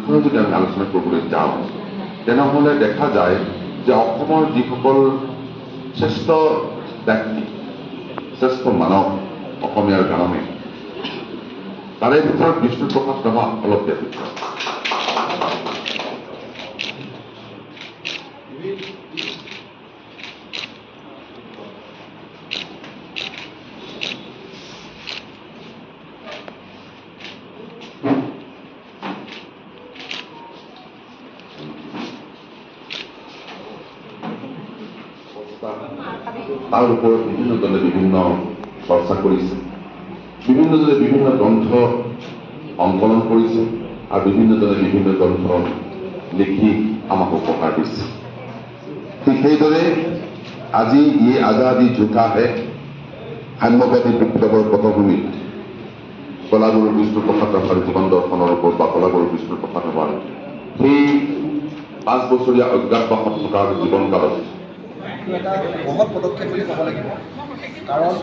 বিষয়ে যদি আমি আলোচনা কৰিবলৈ যাওঁ তেনেহ'লে দেখা যায় যে অসমৰ যিসকল শ্ৰেষ্ঠ ব্যক্তি শ্ৰেষ্ঠ মানৱ অসমীয়াৰ কাৰণে তাৰে ভিতৰত বিষ্ণুপ্ৰসাদ ৰাভা অলপ ব্যতীত। তাৰ ওপৰত বিভিন্নজনে বিভিন্ন চৰ্চা কৰিছে, বিভিন্নজনে বিভিন্ন গ্ৰন্থ অংকলন কৰিছে আৰু বিভিন্নজনে বিভিন্ন গ্ৰন্থ লিখি আমাক উপহাৰ দিছে। ঠিক সেইদৰে আজি ই আজাদী ঝুঠা হে সাম্যবাদী বিপ্লৱৰ পটভূমিত কলাগুৰু বিষ্ণুপ্ৰসাদ ৰাভাৰ জীৱন দৰ্শনৰ ওপৰত বা কলাগুৰু বিষ্ণুপ্ৰসাদ ৰাভাৰ সেই 5 বছৰীয়া অজ্ঞাতবাসত থকাৰ জীৱনকালত এটা মহৎ পদক্ষেপ বুলি ক'ব লাগিব। কাৰণ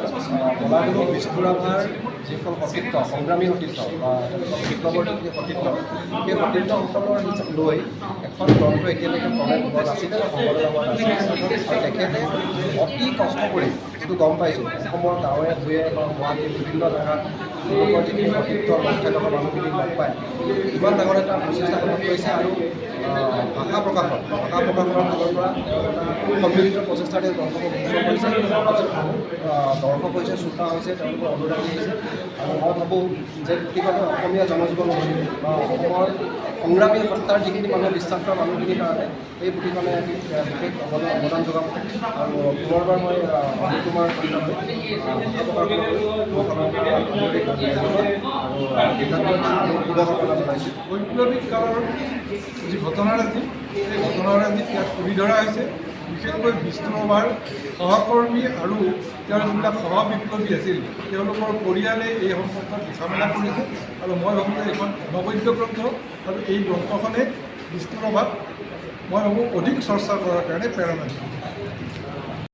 কলাগুৰু বিষ্ণু ৰাভাৰ যিখন সতীৰ্থ সংগ্ৰামী সতীৰ্থ বা বিপ্লৱৰ যি সতীৰ্থ, সেই সতীৰ্থসকলৰ লৈ এখন গ্ৰন্থ এতিয়ালৈকে প্ৰৱেশ হোৱা নাছিলে, সম্পাদনা হোৱা নাছিলে। আৰু তেখেতে অতি কষ্ট কৰি, যিটো গম পাইছোঁ অসমৰ গাঁৱে ভূঞে বা গুৱাহাটীৰ বিভিন্ন জেগাত তেওঁলোকৰ যিখিনি সতীৰ্থ লগ থকা মানুহখিনি লগ পায়, ইমান ডাঙৰ এটা প্ৰচেষ্টা গ্ৰহণ কৰিছে। আৰু ভাষা প্ৰকাশনৰ ফালৰ পৰা এটা সন্মিলিত প্ৰচেষ্টাৰে গ্ৰন্থবোৰ মুক্ত কৰিছে। দৰ্শক হৈছে, শ্ৰোতা হৈছে, তেওঁলোকৰ অনুৰাগী হৈছে। আৰু মই ভাবোঁ যে পুথিখনে অসমীয়া জনজীৱন বা অসমৰ সংগ্ৰামী সত্তাৰ যিখিনি মানুহে বিশ্বাস কৰা মানুহখিনিৰ কাৰণে এই পুথিখনে বিশেষ অৱদান যোগাব। আৰু পুনৰবাৰ মই তোমাৰ ভাষা শুভকামনা জনাইছোঁ। বৈপ্লৱিক কালৰ যি ঘটনাৰাজি, সেই ঘটনাৰাজিত ইয়াত তুলি ধৰা হৈছে। বিশেষকৈ বিষ্ণু ৰাভাৰ সহকৰ্মী আৰু তেওঁৰ যিবিলাক সহ বিপ্লৱী আছিল, তেওঁলোকৰ পৰিয়ালে এই সম্পৰ্কত লিখা মেলা কৰিছে। আৰু মই ভাবোঁ যে এইখন অনবদ্য গ্ৰন্থ, আৰু এই গ্ৰন্থখনে বিষ্ণু ৰাভাক মই ভাবোঁ অধিক চৰ্চা কৰাৰ কাৰণে প্ৰেৰণা দিয়ে।